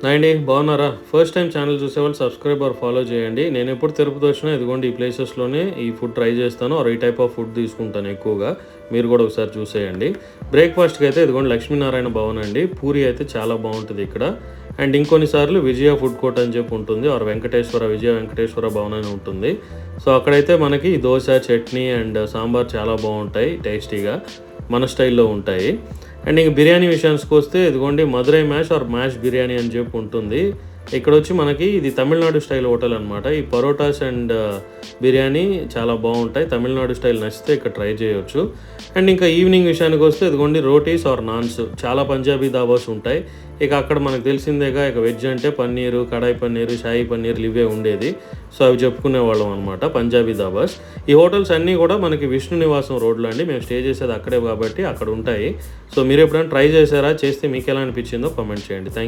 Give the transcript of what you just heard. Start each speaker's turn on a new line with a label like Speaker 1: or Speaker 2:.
Speaker 1: Hi అండి, బాగున్నారా? First time channel చూసేవాళ్ళు సబ్స్క్రైబ్ ఆర్ ఫాలో చేయండి. నేను ఎప్పుడు తిరుపతి వచ్చినా ఇదిగోండి ఈ ప్లేసెస్‌లోనే ఈ ఫుడ్ ట్రై చేస్తాను ఆర్ ఈ టైప్ ఆఫ్ ఫుడ్ తీసుకుంటాను ఎక్కువగా. మీరు కూడా ఒకసారి చూసేయండి. బ్రేక్‌ఫాస్ట్‌కి అయితే ఇదిగోండి లక్ష్మీనారాయణ భవన్ అండి. పూరి అయితే చాలా బాగుంటది ఇక్కడ. అండ్ ఇంకొన్ని సార్లు విజయ ఫుడ్ కోర్ట్ అని చెప్పి ఉంటుంది ఆర్ విజయ వెంకటేశ్వర భవన్ అని ఉంటుంది. సో అక్కడైతే మనకి దోస, చట్నీ అండ్ సాంబార్ చాలా బాగుంటాయి టేస్టీగా. మన స్టైల్‌లో ఉంటాయి. అండ్ ఇంక బిర్యానీ విషయానికి వస్తే ఇదిగోండి Madurai mash R mash biryani అని చెప్పి ఉంటుంది. ఇక్కడొచ్చి మనకి ఇది తమిళనాడు స్టైల్ హోటల్ అనమాట. ఈ పరోటాస్ అండ్ బిర్యానీ చాలా బాగుంటాయి. తమిళనాడు స్టైల్ నచ్చితే ఇక్కడ ట్రై చేయొచ్చు. అండ్ ఇంకా ఈవినింగ్ విషయానికి వస్తే ఇదిగోండి రోటీస్ ఆర్ నాన్స్ చాలా పంజాబీ దాబాస్ ఉంటాయి. ఇక అక్కడ మనకు తెలిసిందేగా, ఇక వెజ్ అంటే పన్నీరు, కడాయి పన్నీరు, షాహీ పన్నీర్లు ఇవే ఉండేది. సో అవి చెప్పుకునేవాళ్ళం అనమాట పంజాబీ దాబాస్. ఈ హోటల్స్ అన్నీ కూడా మనకి విష్ణు నివాసం రోడ్లో అండి. మేము స్టే చేసేది అక్కడే కాబట్టి అక్కడ ఉంటాయి. సో మీరు ఎప్పుడైనా ట్రై చేశారా? చేస్తే మీకు ఎలా అనిపించిందో కామెంట్ చేయండి. థ్యాంక్